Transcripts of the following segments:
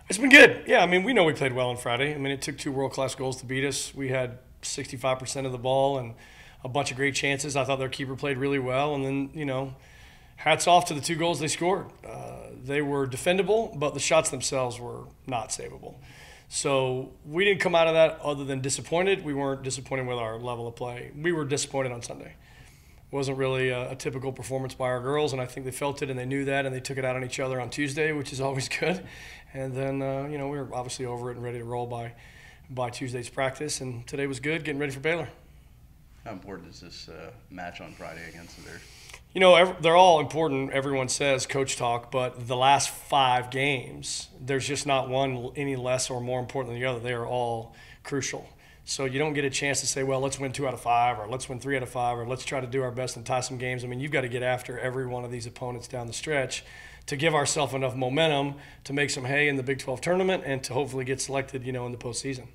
It's been good. Yeah, I mean, we know we played well on Friday. I mean, it took 2 world-class goals to beat us. We had 65% of the ball and a bunch of great chances. I thought their keeper played really well. And then, hats off to the 2 goals they scored. They were defendable, but the shots themselves were not savable. So we didn't come out of that other than disappointed. We weren't disappointed with our level of play. We were disappointed on Sunday. It wasn't really a typical performance by our girls, and I think they felt it and they knew that, and they took it out on each other on Tuesday, which is always good. And then, we were obviously over it and ready to roll by Tuesday's practice, and today was good, getting ready for Baylor. How important is this match on Friday against the Bears? They're all important, everyone says, coach talk, but the last 5 games, there's just not one any less or more important than the other. They are all crucial. So you don't get a chance to say, well, let's win 2 out of 5, or let's win 3 out of 5, or let's try to do our best and tie some games. I mean, you've got to get after every one of these opponents down the stretch to give ourselves enough momentum to make some hay in the Big 12 tournament and to hopefully get selected, in the postseason.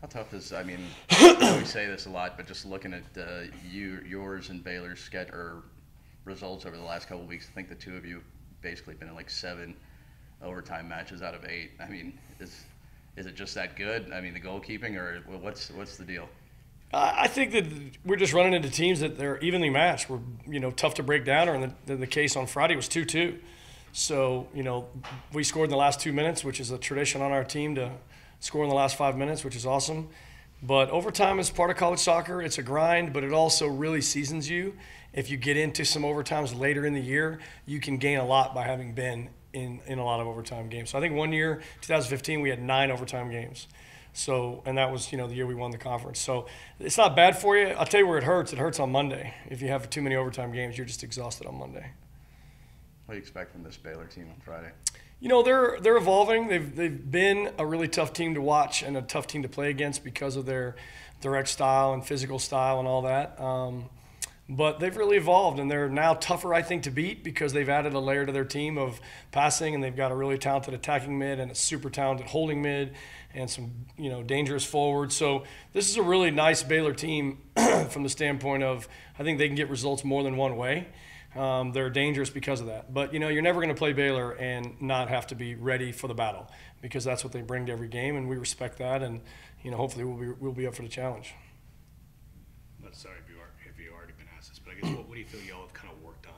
How tough is, I know we say this a lot, but just looking at yours and Baylor's results over the last couple of weeks, I think the 2 of you basically been in like 7 overtime matches out of 8. I mean, is it just that good? I mean, the goalkeeping, or what's the deal? I think that we're just running into teams that they're evenly matched. We're, tough to break down, or in the case on Friday was 2-2. So, we scored in the last 2 minutes, which is a tradition on our team to score in the last 5 minutes, which is awesome. But overtime is part of college soccer. It's a grind, but it also really seasons you. If you get into some overtimes later in the year, you can gain a lot by having been in a lot of overtime games. So I think one year, 2015, we had 9 overtime games. So, and that was, the year we won the conference. So it's not bad for you. I'll tell you where it hurts. It hurts on Monday. If you have too many overtime games, you're just exhausted on Monday. What do you expect from this Baylor team on Friday? They're evolving. They've been a really tough team to watch and a tough team to play against because of their direct style and physical style and all that. But they've really evolved, and they're now tougher, I think, to beat because they've added a layer to their team of passing, and they've got a really talented attacking mid and a super talented holding mid and some, dangerous forwards. So this is a really nice Baylor team from the standpoint of I think they can get results more than one way. They're dangerous because of that. But, you're never going to play Baylor and not have to be ready for the battle because that's what they bring to every game, and we respect that, and, hopefully we'll be up for the challenge. Sorry if you already been asked this, but I guess what do you feel y'all have kind of worked on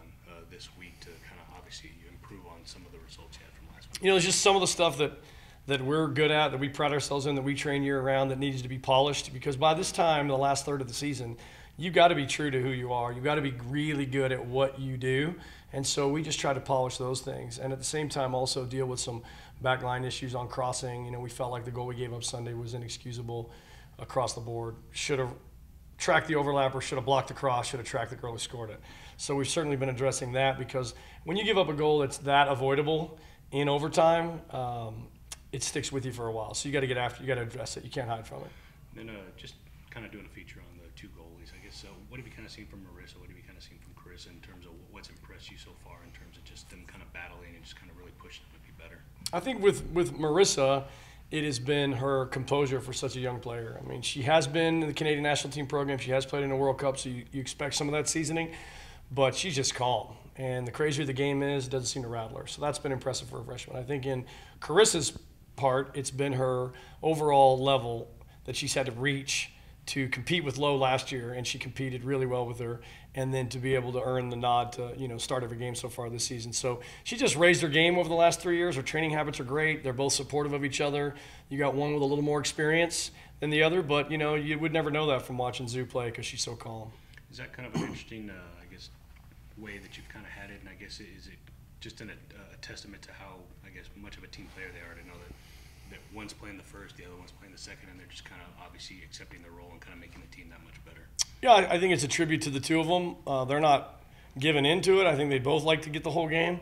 this week to kind of obviously improve on some of the results you had from last week? It's just some of the stuff that we're good at, that we pride ourselves in, that we train year-round, that needs to be polished because by this time, the last third of the season, you've got to be true to who you are. You've got to be really good at what you do. And so we just try to polish those things. And at the same time, also deal with some backline issues on crossing. We felt like the goal we gave up Sunday was inexcusable across the board. Should have tracked the overlapper, should have blocked the cross, should have tracked the girl who scored it. So we've certainly been addressing that because when you give up a goal that's that avoidable in overtime, it sticks with you for a while. So you got to get after, you got to address it. You can't hide from it. And then just kind of doing a feature on the 2 goalies, I guess. So what have you kind of seen from Marissa? What have you kind of seen from Carissa in terms of what's impressed you so far in terms of just them kind of battling and just kind of really pushing them to be better? I think with Marissa, it has been her composure for such a young player. I mean, she has been in the Canadian national team program. She has played in the World Cup, so you expect some of that seasoning. But she's just calm. And the crazier the game is, it doesn't seem to rattle her. So that's been impressive for a freshman. I think in Carissa's part, it's been her overall level that she's had to reach to compete with Lowe last year, and she competed really well with her, and then to be able to earn the nod to start every game so far this season. So she just raised her game over the last 3 years. Her training habits are great. They're both supportive of each other. You got one with a little more experience than the other, but you would never know that from watching Zoo play because she's so calm. Is that kind of an interesting, way that you've kind of had it, and I guess is it just a testament to how much of a team player they are to know that one's playing the first, the other one's playing the second, and they're just kind of obviously accepting their role and kind of making the team that much better? Yeah, I think it's a tribute to the 2 of them. They're not giving into it. I think they both like to get the whole game,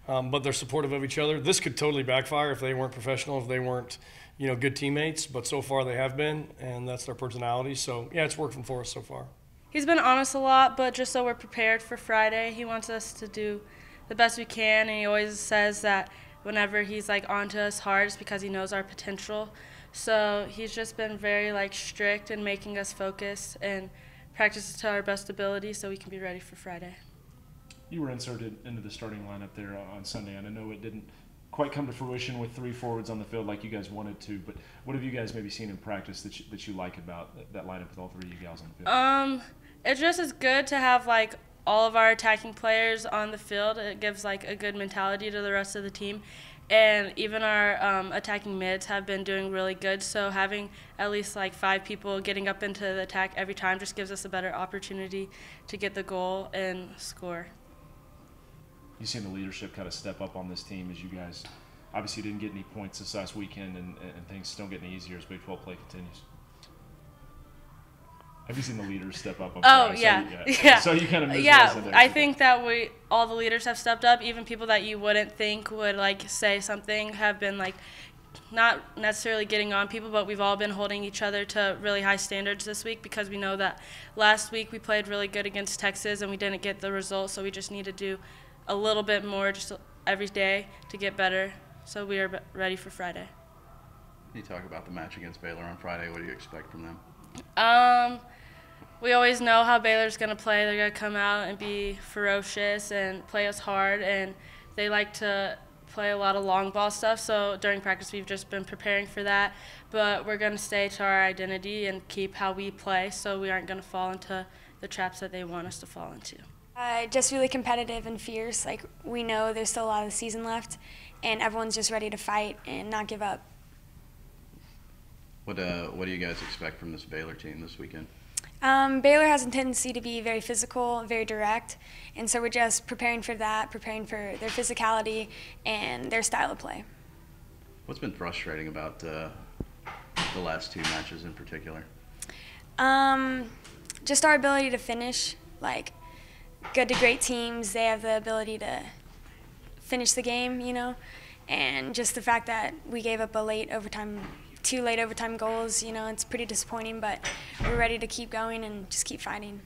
but they're supportive of each other. This could totally backfire if they weren't professional, if they weren't, good teammates. But so far they have been, and that's their personality. So yeah, it's working for us so far. He's been honest a lot, but just so we're prepared for Friday, he wants us to do the best we can, and he always says that whenever he's on to us hard, it's because he knows our potential. So he's just been very strict in making us focus and practice to our best ability so we can be ready for Friday. you were inserted into the starting lineup there on Sunday, and I know it didn't quite come to fruition with 3 forwards on the field like you guys wanted to, but what have you guys maybe seen in practice that you like about that lineup with all 3 of you gals on the field? It just is good to have like all of our attacking players on the field. It gives like a good mentality to the rest of the team. And even our attacking mids have been doing really good, so having at least like 5 people getting up into the attack every time just gives us a better opportunity to get the goal and score. You've seen the leadership kind of step up on this team as you guys obviously didn't get any points this last weekend, and things don't get any easier as Big 12 play continues. Have you seen the leaders step up? Yeah. So you kind of I think that all the leaders have stepped up. Even people that you wouldn't think would like say something have been like not necessarily getting on people, but we've all been holding each other to really high standards this week because we know that last week we played really good against Texas and we didn't get the result, so we just need to do a little bit more just every day to get better. So we are ready for Friday. Can you talk about the match against Baylor on Friday? What do you expect from them? We always know how Baylor's going to play. They're going to come out and be ferocious and play us hard, and they like to play a lot of long ball stuff. So during practice, we've just been preparing for that. But we're going to stay to our identity and keep how we play, so we aren't going to fall into the traps that they want us to fall into. Just really competitive and fierce. Like, we know there's still a lot of the season left, and everyone's just ready to fight and not give up. What do you guys expect from this Baylor team this weekend? Baylor has a tendency to be very physical, very direct, and so we're just preparing for that, preparing for their physicality and their style of play. What's been frustrating about the last 2 matches in particular? Just our ability to finish. Like, good to great teams, they have the ability to finish the game, you know, and just the fact that we gave up 2 late overtime goals, you know, it's pretty disappointing, but we're ready to keep going and just keep fighting.